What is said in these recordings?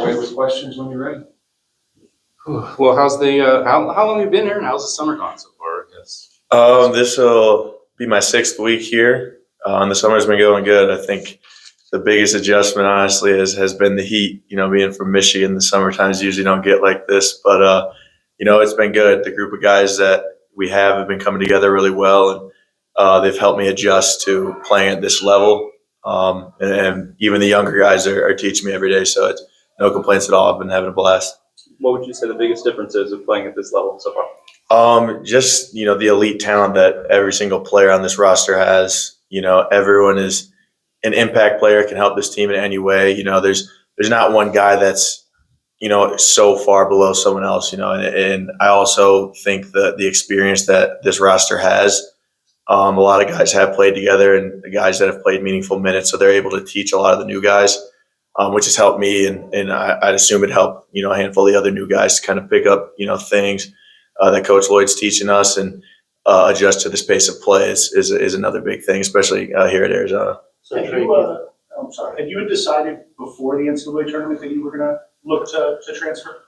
away with questions when you're ready. Well, how's the how long have you been here, and how's the summer gone so far? I guess. This will be my 6th week here. And the summer's been going good. I think the biggest adjustment, honestly, has been the heat. Being from Michigan, the summertimes usually don't get like this, but it's been good. The group of guys that we have been coming together really well, and they've helped me adjust to playing at this level. And even the younger guys are teaching me every day, so it's no complaints at all. I've been having a blast. What would you say the biggest difference is of playing at this level so far? Just the elite talent that every single player on this roster has. Everyone is an impact player, can help this team in any way. There's not one guy that's so far below someone else. And I also think that the experience that this roster has. A lot of guys have played together, and the guys that have played meaningful minutes, so they're able to teach a lot of the new guys, which has helped me, and I'd assume it helped a handful of the other new guys to kind of pick up things that Coach Lloyd's teaching us, and adjust to this pace of play is another big thing, especially here at Arizona. So had you decided before the NCAA tournament that you were going to look to transfer?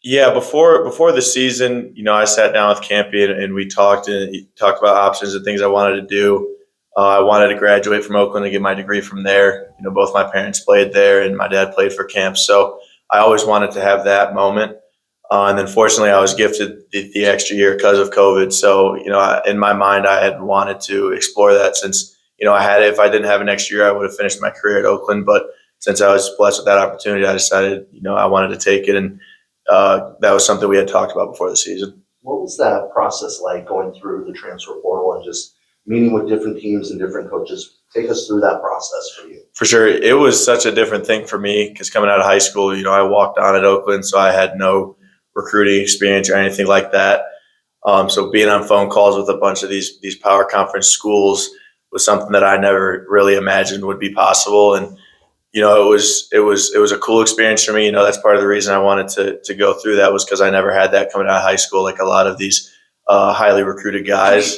Yeah, before the season, I sat down with Campy and we talked about options and things I wanted to do. I wanted to graduate from Oakland and get my degree from there. Both my parents played there and my dad played for Camp, so I always wanted to have that moment. And then fortunately, I was gifted the extra year because of COVID. So, in my mind, I had wanted to explore that since, I had it. If I didn't have an extra year, I would have finished my career at Oakland. But since I was blessed with that opportunity, I decided, I wanted to take it. And that was something we had talked about before the season. What was that process like going through the transfer portal and just meeting with different teams and different coaches? Take us through that process for you. For sure. It was such a different thing for me because coming out of high school, I walked on at Oakland, so I had no recruiting experience or anything like that. So being on phone calls with a bunch of these power conference schools was something that I never really imagined would be possible. And, it was a cool experience for me. That's part of the reason I wanted to go through that was because I never had that coming out of high school, like a lot of these highly recruited guys.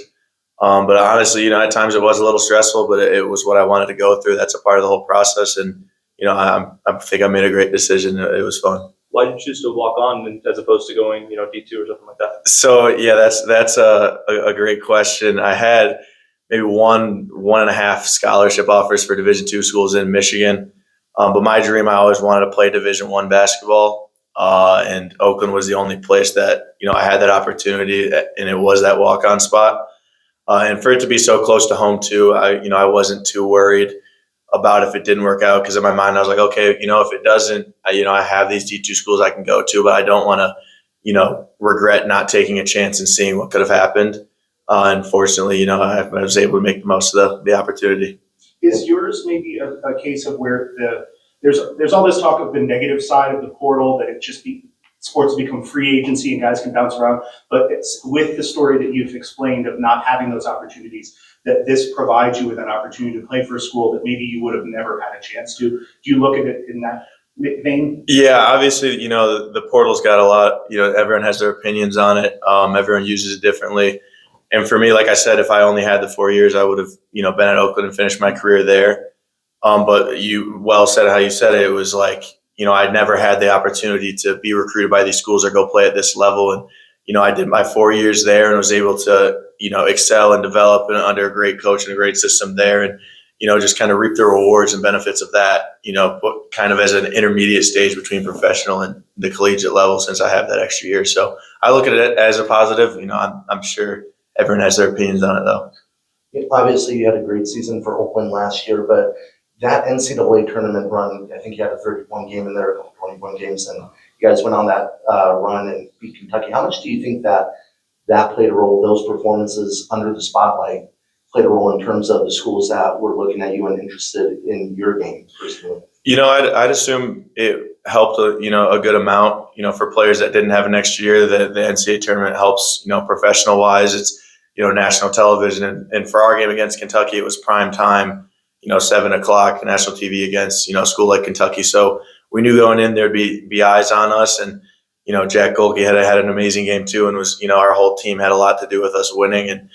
But honestly, at times it was a little stressful, but it was what I wanted to go through. That's a part of the whole process. And, I think I made a great decision. It was fun. Why did you choose to walk on as opposed to going, D2 or something like that? So yeah, that's a great question. I had maybe one and a half scholarship offers for Division II schools in Michigan, but my dream, I always wanted to play Division I basketball, and Oakland was the only place that I had that opportunity, and it was that walk-on spot. And for it to be so close to home too, I wasn't too worried about if it didn't work out because in my mind I was like, okay, if it doesn't, I have these D2 schools I can go to, but I don't want to, regret not taking a chance and seeing what could have happened. Unfortunately, I was able to make the most of the opportunity. Is yours maybe a case of where there's all this talk of the negative side of the portal, that it just sports become free agency and guys can bounce around, but it's with the story that you've explained of not having those opportunities, that this provides you with an opportunity to play for a school that maybe you would have never had a chance to. Do you look at it in that vein? Yeah, obviously, the portal's got a lot, everyone has their opinions on it. Everyone uses it differently. And for me, like I said, if I only had the 4 years, I would have, been at Oakland and finished my career there. But you well said how you said it. It was like, I'd never had the opportunity to be recruited by these schools or go play at this level. And, I did my 4 years there and was able to, excel and develop under a great coach and a great system there. And, just kind of reap the rewards and benefits of that, kind of as an intermediate stage between professional and the collegiate level since I have that extra year. So I look at it as a positive. I'm sure everyone has their opinions on it, though. Obviously, you had a great season for Oakland last year, but that NCAA tournament run, I think you had a 31 game in there, a couple 21 games, and you guys went on that run and beat Kentucky. How much do you think that played a role, those performances under the spotlight played a role in terms of the schools that were looking at you and interested in your game personally? I'd assume it helped a good amount, for players that didn't have an extra year. The NCAA tournament helps, professional wise. It's, national television. And for our game against Kentucky, it was prime time, 7 o'clock national TV against, a school like Kentucky. So we knew going in there'd be eyes on us. And, Jack Golke had an amazing game too. And was, our whole team had a lot to do with us winning. And,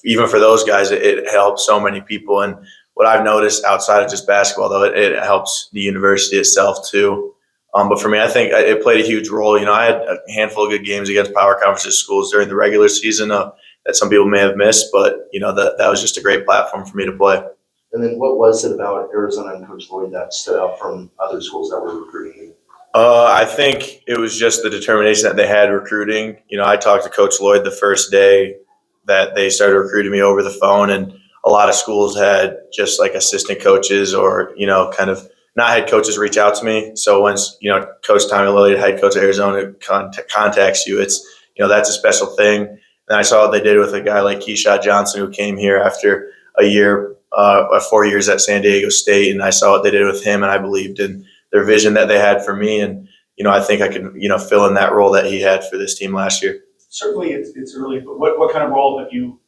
even for those guys, it helped so many people. And what I've noticed outside of just basketball, though, it helps the university itself too. But for me, I think it played a huge role. I had a handful of good games against power conferences schools during the regular season that some people may have missed, but that was just a great platform for me to play. And then what was it about Arizona and Coach Lloyd that stood out from other schools that were recruiting you? I think it was just the determination that they had recruiting. I talked to Coach Lloyd the first day that they started recruiting me over the phone, and a lot of schools had just like assistant coaches or, kind of not head coaches reach out to me. So once, Coach Tommy Lilly, head coach of Arizona, contacts you, it's, that's a special thing. And I saw what they did with a guy like Keyshawn Johnson, who came here after a year, 4 years at San Diego State. And I saw what they did with him, and I believed in their vision that they had for me. And, I think I could, fill in that role that he had for this team last year. Certainly it's early, but what kind of role have you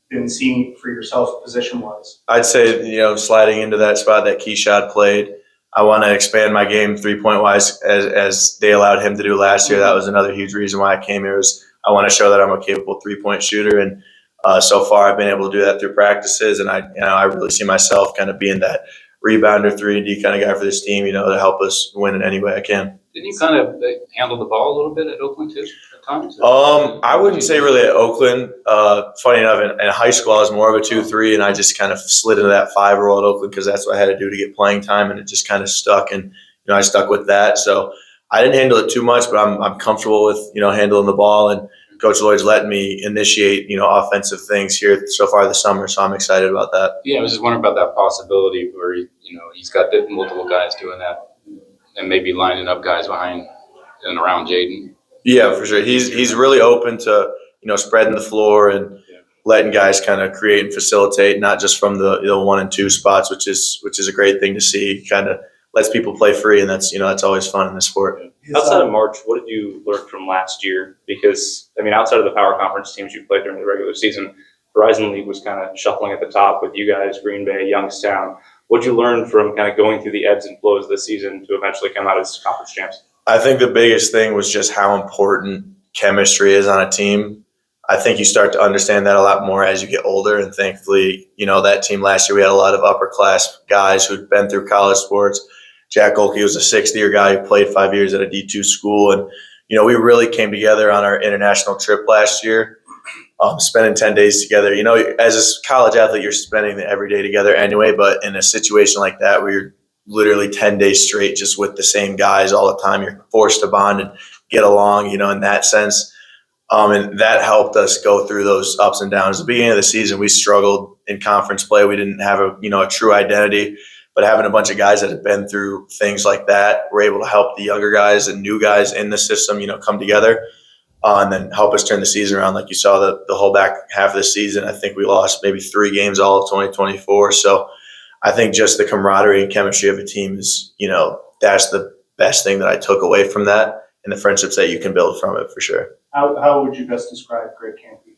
been seeing for yourself position-wise? I'd say, sliding into that spot that Keyshawn played, I want to expand my game three-point wise as they allowed him to do last year. That was another huge reason why I came here. Was I want to show that I'm a capable three-point shooter, and so far I've been able to do that through practices. And I really see myself kind of being that rebounder, 3-and-D kind of guy for this team, to help us win in any way I can. Didn't you kind of handle the ball a little bit at Oakland too at times? I wouldn't say really at Oakland. Funny enough, in high school I was more of a 2-3, and I just kind of slid into that 5 role at Oakland because that's what I had to do to get playing time, and it just kind of stuck, and I stuck with that. So I didn't handle it too much, but I'm comfortable with handling the ball, and Coach Lloyd's letting me initiate offensive things here so far this summer, so I'm excited about that. Yeah, I was just wondering about that possibility where he's got multiple guys doing that, and maybe lining up guys behind and around Jaden. Yeah, for sure. He's really open to spreading the floor and letting guys kind of create and facilitate, not just from the 1 and 2 spots, which is a great thing to see. Kind of lets people play free, and that's always fun in this sport. Outside of March, what did you learn from last year? Because outside of the power conference teams you played during the regular season, Horizon League was kind of shuffling at the top with you guys, Green Bay, Youngstown. What did you learn from kind of going through the ebbs and flows this season to eventually come out as conference champs? I think the biggest thing was just how important chemistry is on a team. I think you start to understand that a lot more as you get older. And thankfully, that team last year, we had a lot of upper class guys who'd been through college sports. Jack Golke was a 6th-year guy who played 5 years at a D2 school. And, we really came together on our international trip last year, spending 10 days together. As a college athlete, you're spending every day together anyway. But in a situation like that where you're literally 10 days straight just with the same guys all the time, you're forced to bond and get along, in that sense. And that helped us go through those ups and downs. At the beginning of the season, we struggled in conference play. We didn't have a true identity. But having a bunch of guys that have been through things like that, we're able to help the younger guys and new guys in the system, come together and then help us turn the season around. Like you saw the whole back half of the season, I think we lost maybe 3 games all of 2024. So I think just the camaraderie and chemistry of a team is, that's the best thing that I took away from that, and the friendships that you can build from it for sure. How would you best describe Greg Campy?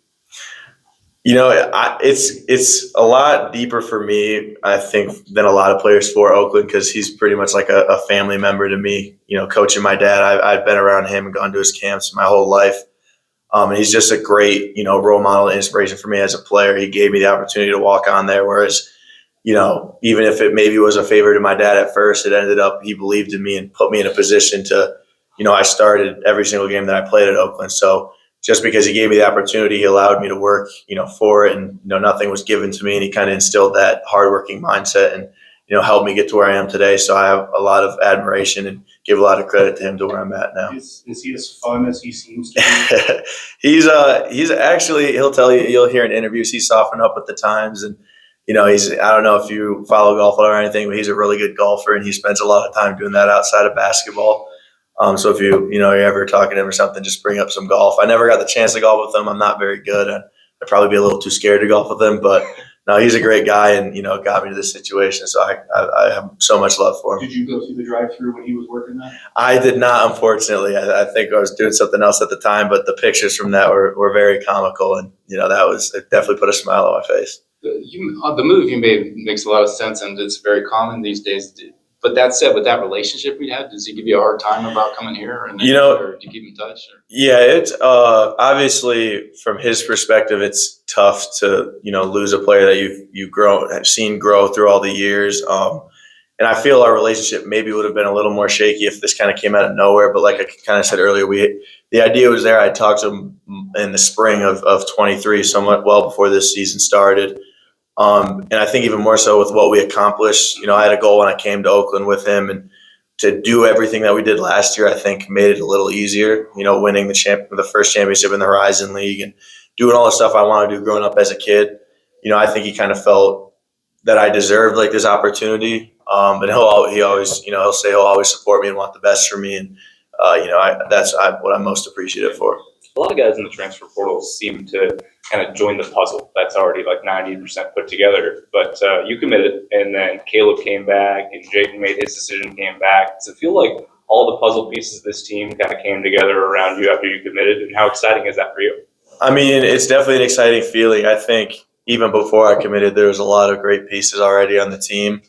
It's a lot deeper for me, I think, than a lot of players for Oakland, because he's pretty much like a family member to me. Coaching my dad, I've been around him and gone to his camps my whole life. And he's just a great, role model and inspiration for me as a player. He gave me the opportunity to walk on there, whereas, even if it maybe was a favor to my dad at first, it ended up he believed in me and put me in a position to, I started every single game that I played at Oakland. So just because he gave me the opportunity, he allowed me to work, for it, and nothing was given to me, and he kind of instilled that hardworking mindset and helped me get to where I am today. So I have a lot of admiration and give a lot of credit to him to where I'm at now. Is he as fun as he seems to be? He's actually, he'll tell you, you'll hear in interviews, he's softened up with the times, and he's, I don't know if you follow golf or anything, but he's a really good golfer, and he spends a lot of time doing that outside of basketball. So if you're ever talking to him or something, just bring up some golf. I never got the chance to golf with him. I'm not very good. I'd probably be a little too scared to golf with him, but no, he's a great guy, and got me to this situation. So I have so much love for him. Did you go through the drive-through when he was working that? I did not, unfortunately. I think I was doing something else at the time, but the pictures from that were very comical, and it definitely put a smile on my face. The move you made makes a lot of sense, and it's very common these days. But that said, with that relationship we had, does he give you a hard time about coming here? And or do you keep in touch? Or? Yeah, it's obviously from his perspective, it's tough to, lose a player that have seen grow through all the years. And I feel our relationship maybe would have been a little more shaky if this kind of came out of nowhere. But like I kind of said earlier, the idea was there. I talked to him in the spring of 23, somewhat well before this season started. And I think even more so with what we accomplished. I had a goal when I came to Oakland with him, and to do everything that we did last year, I think made it a little easier. Winning the first championship in the Horizon League and doing all the stuff I wanted to do growing up as a kid. I think he kind of felt that I deserved like this opportunity. And he'll say he'll always support me and want the best for me. And that's what I'm most appreciative for. A lot of guys in the transfer portal seem to kind of join the puzzle that's already like 90% put together. But you committed, and then Caleb came back, and Jaden made his decision, came back. Does it feel like all the puzzle pieces of this team kind of came together around you after you committed? And how exciting is that for you? I mean, it's definitely an exciting feeling. I think even before I committed, there was a lot of great pieces already on the team.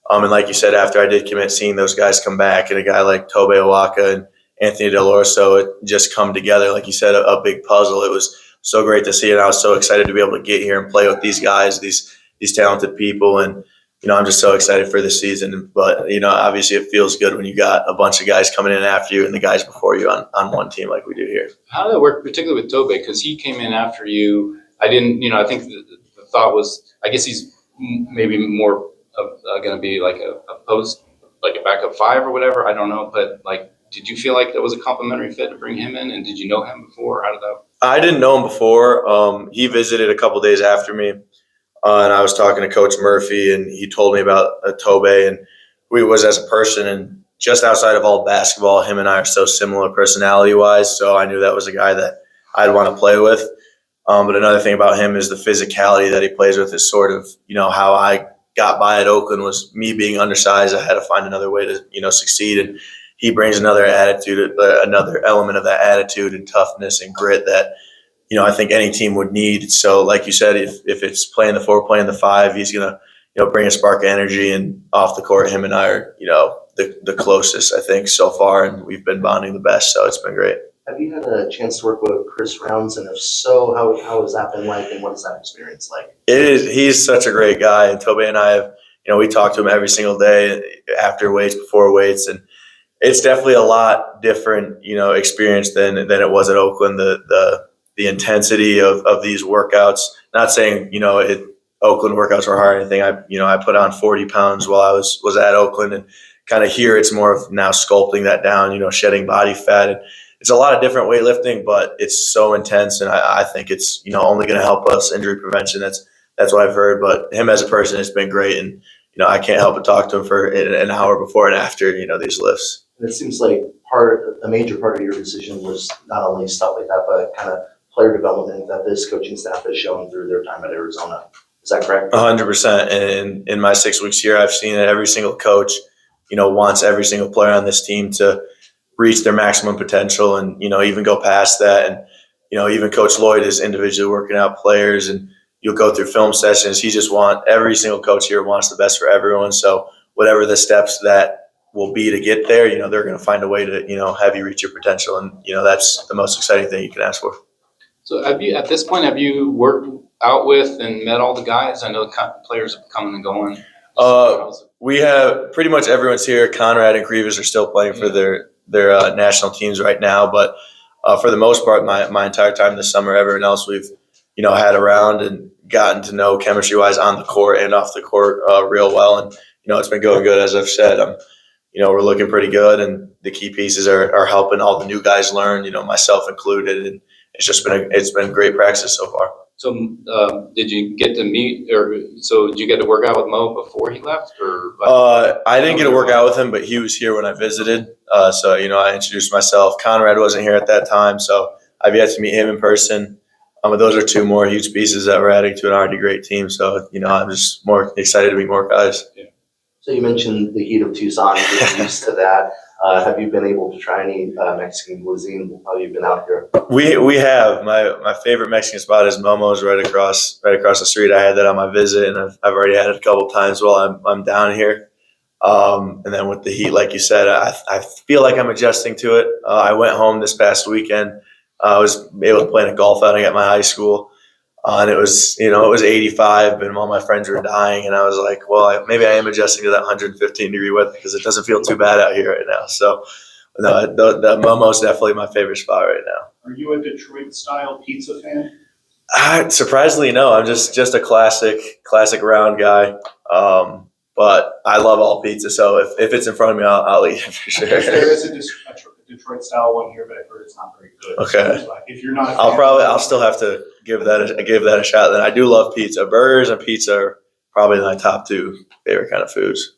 And like you said, after I did commit, seeing those guys come back and a guy like Tobe Owaka and Anthony Delorso, it just come together, like you said, a big puzzle. It was so great to see, and I was so excited to be able to get here and play with these guys, these talented people, and I'm just so excited for this season. But obviously, it feels good when you got a bunch of guys coming in after you and the guys before you on one team like we do here. How did that work, particularly with Tobe? Because he came in after you. I didn't, I think the thought was, I guess he's maybe more going to be like a post, like a backup five or whatever. I don't know, but like, did you feel like that was a complimentary fit to bring him in? And did you know him before? How did that? I didn't know him before. He visited a couple days after me, and I was talking to Coach Murphy, and he told me about Tobe and who he was as a person. And just outside of all basketball, him and I are so similar personality-wise, so I knew that was a guy that I'd want to play with. But another thing about him is the physicality that he plays with is sort of, how I got by at Oakland was me being undersized. I had to find another way to, succeed. And he brings another attitude, another element of that attitude and toughness and grit that, I think any team would need. So like you said, if it's playing the 4, playing the 5, he's going to, bring a spark of energy, and off the court, him and I are, the closest, I think, so far. And we've been bonding the best. So it's been great. Have you had a chance to work with Chris Rounds, and if so, how has that been like, and what is that experience like? He's such a great guy, and Tobe and I have, we talk to him every single day after weights, before weights, and it's definitely a lot different, experience than it was at Oakland. The intensity of these workouts. Not saying Oakland workouts were hard or anything. I put on 40 pounds while I was at Oakland, and kind of here it's more of now sculpting that down, shedding body fat. And it's a lot of different weightlifting, but it's so intense, and I think it's only going to help us injury prevention. That's what I've heard. But him as a person has been great, and I can't help but talk to him for an hour before and after these lifts. And it seems like a major part of your decision was not only stuff like that, but kind of player development that this coaching staff has shown through their time at Arizona. Is that correct? 100%. And in my 6 weeks here, I've seen that every single coach, wants every single player on this team to reach their maximum potential and, even go past that. And, even Coach Lloyd is individually working out players, and you'll go through film sessions. Every single coach here wants the best for everyone. So whatever the steps that will be to get there, they're going to find a way to, have you reach your potential. And, that's the most exciting thing you can ask for. So at this point, have you worked out with and met all the guys? I know the players have come and going. We have pretty much everyone's here. Conrad and Grievous are still playing for their national teams right now. But for the most part, my entire time this summer, everyone else we've, had around and gotten to know chemistry-wise on the court and off the court real well. And, it's been going good. As I've said, we're looking pretty good, and the key pieces are helping all the new guys learn, myself included. And it's been great practice so far. So did you get to meet, did you get to work out with Mo before he left? I didn't get to work out with him, but he was here when I visited. So, I introduced myself. Conrad wasn't here at that time, so I've yet to meet him in person. But those are two more huge pieces that we're adding to an already great team. So, I'm just more excited to meet more guys. Yeah. So you mentioned the heat of Tucson, you're used to that. Have you been able to try any Mexican cuisine while you've been out here? We have. My favorite Mexican spot is Momo's right across the street. I had that on my visit, and I've already had it a couple times while I'm down here. And then with the heat, like you said, I feel like I'm adjusting to it. I went home this past weekend. I was able to play in a golf outing at my high school. And it was, it was 85 and all my friends were dying. And I was like, well, maybe I am adjusting to that 115-degree weather because it doesn't feel too bad out here right now. So, no, the Momo's definitely my favorite spot right now. Are you a Detroit-style pizza fan? Surprisingly, no. I'm just a classic round guy. But I love all pizza, so if it's in front of me, I'll eat it for sure. There is a Detroit-style one here, but I've heard it's not very good. Okay. So if you're not, a fan, I'll still have to give that a shot. Then I do love pizza. Burgers and pizza are probably my top two favorite kind of foods.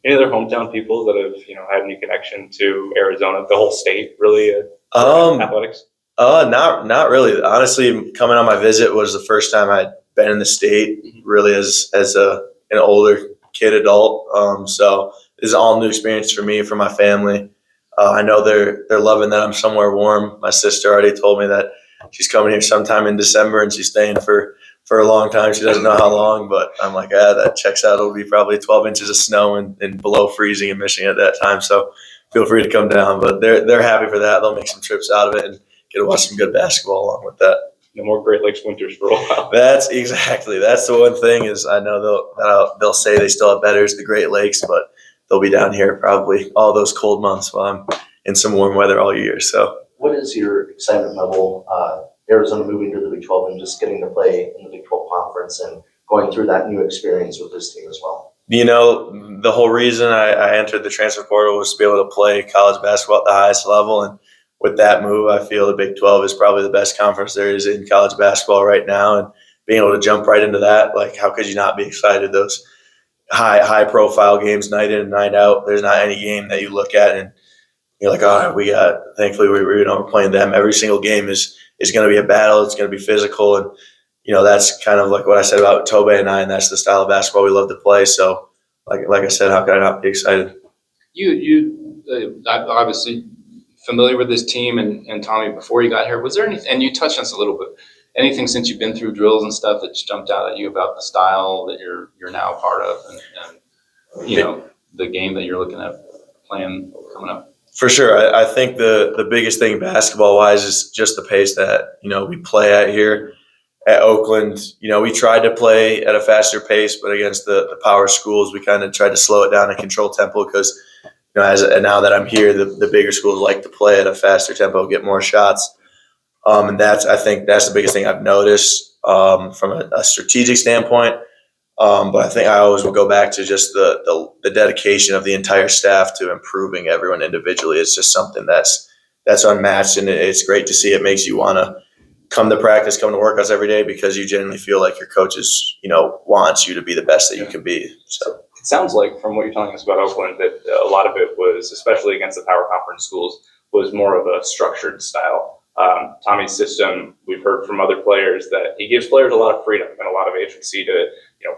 Any other hometown people that have had any connection to Arizona, the whole state, really? Athletics. Not really. Honestly, coming on my visit was the first time I'd been in the state, really as an older kid adult. So this is all new experience for me, for my family. I know they're loving that I'm somewhere warm. My sister already told me that she's coming here sometime in December and she's staying for a long time. She doesn't know how long, but I'm like, that checks out. It'll be probably 12 inches of snow and below freezing in Michigan at that time. So feel free to come down. But they're happy for that. They'll make some trips out of it and get to watch some good basketball along with that. No more Great Lakes winters for a while. That's the one thing is I know they'll say they still have betters, the Great Lakes, but they'll be down here probably all those cold months while I'm in some warm weather all year. So What is your excitement level, Arizona moving to the Big 12 and just getting to play in the Big 12 conference and going through that new experience with this team as well? The whole reason I entered the transfer portal was to be able to play college basketball at the highest level. And with that move, I feel the Big 12 is probably the best conference there is in college basketball right now. And being able to jump right into that, like, how could you not be excited? Those high profile games night in and night out. There's not any game that you look at and you're like, thankfully we're playing them. Every single game is going to be a battle. It's going to be physical. And, that's kind of like what I said about Tobey and I, and that's the style of basketball we love to play. So like I said, how could I not be excited? You obviously familiar with this team and Tommy before you got here. Was there anything, and you touched on this a little bit, anything since you've been through drills and stuff that just jumped out at you about the style that you're now a part of and the game that you're looking at playing coming up? For sure. I think the biggest thing basketball-wise is just the pace that, we play at here at Oakland. We tried to play at a faster pace, but against the power schools, we kind of tried to slow it down and control tempo because, now that I'm here, the bigger schools like to play at a faster tempo, get more shots. And I think that's the biggest thing I've noticed from a strategic standpoint. But I think I always will go back to just the dedication of the entire staff to improving everyone individually. It's just something that's unmatched, and it's great to see. It makes you want to come to practice, come to workouts every day because you genuinely feel like your coaches, wants you to be the best that you can be. So it sounds like from what you're telling us about Oakland that a lot of it was, especially against the power conference schools, was more of a structured style. Tommy's system, we've heard from other players that he gives players a lot of freedom and a lot of agency to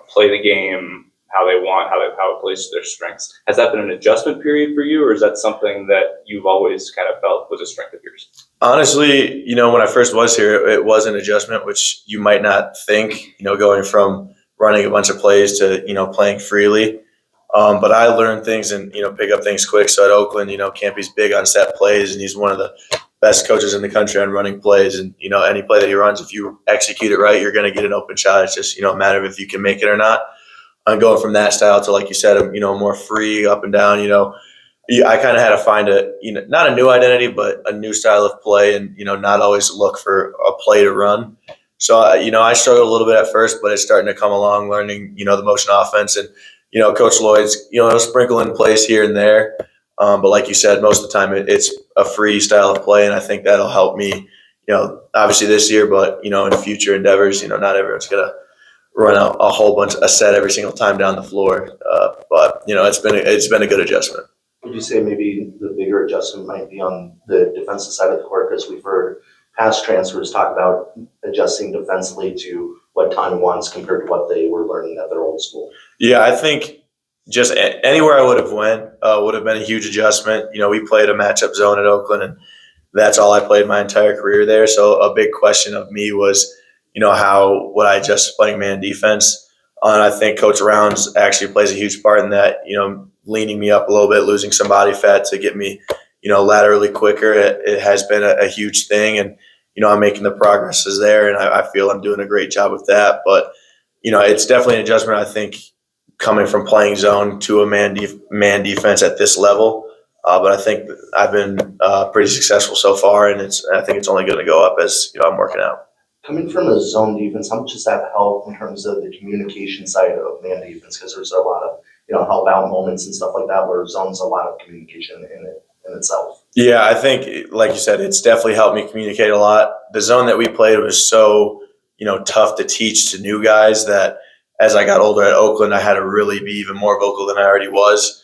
play the game how they want, how it plays to their strengths. Has that been an adjustment period for you, or is that something that you've always kind of felt was a strength of yours? Honestly, when I first was here, it was an adjustment, which you might not think, going from running a bunch of plays to, playing freely. But I learned things and, pick up things quick. So at Oakland, Campy's big on set plays, and he's one of the best coaches in the country on running plays. And, any play that he runs, if you execute it right, you're going to get an open shot. It's just, a matter of if you can make it or not. I'm going from that style to, like you said, more free up and down. I kind of had to find not a new identity, but a new style of play and, not always look for a play to run. So, I struggled a little bit at first, but it's starting to come along, learning, the motion offense. And, Coach Lloyd's, he'll sprinkle in plays here and there. But like you said, most of the time it's a free style of play, and I think that'll help me, obviously this year, but, in future endeavors, not everyone's going to run a whole bunch a set every single time down the floor. But, it's been a good adjustment. Would you say maybe the bigger adjustment might be on the defensive side of the court? Because we've heard past transfers talk about adjusting defensively to what Tommy wants compared to what they were learning at their old school. Yeah, I think just anywhere I would have went would have been a huge adjustment. We played a matchup zone at Oakland, and that's all I played my entire career there. So a big question of me was, how would I adjust playing man defense? And I think Coach Rounds actually plays a huge part in that, leaning me up a little bit, losing some body fat to get me, laterally quicker. It has been a huge thing. And, I'm making the progresses there, and I feel I'm doing a great job with that. But, it's definitely an adjustment, I think, coming from playing zone to a man defense at this level. But I think I've been pretty successful so far, and I think it's only going to go up as I'm working out. Coming from a zone defense, how much does that help in terms of the communication side of man defense? Because there's a lot of, help out moments and stuff like that where zone's a lot of communication in itself. Yeah, I think, like you said, it's definitely helped me communicate a lot. The zone that we played was so, tough to teach to new guys that as I got older at Oakland, I had to really be even more vocal than I already was.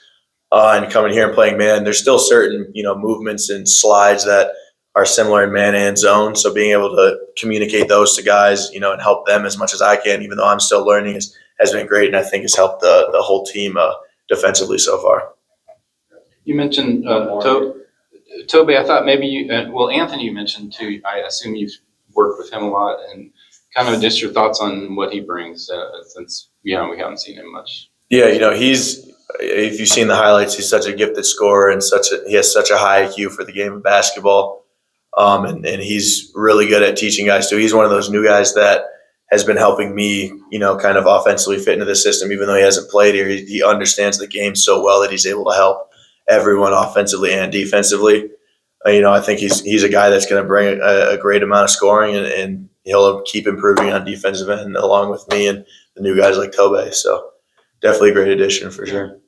And coming here and playing man, there's still certain, movements and slides that are similar in man and zone. So being able to communicate those to guys, and help them as much as I can, even though I'm still learning, has been great. And I think has helped the whole team defensively so far. You mentioned Tobe. I thought maybe Anthony you mentioned too. I assume you've worked with him a lot, and kind of just your thoughts on what he brings since we haven't seen him much. Yeah, if you've seen the highlights, he's such a gifted scorer and he has such a high IQ for the game of basketball. And he's really good at teaching guys too. He's one of those new guys that has been helping me, kind of offensively fit into the system, even though he hasn't played here. He understands the game so well that he's able to help everyone offensively and defensively. I think he's a guy that's going to bring a great amount of scoring, and he'll keep improving on defensive end along with me and the new guys like Tobe. So definitely a great addition for sure.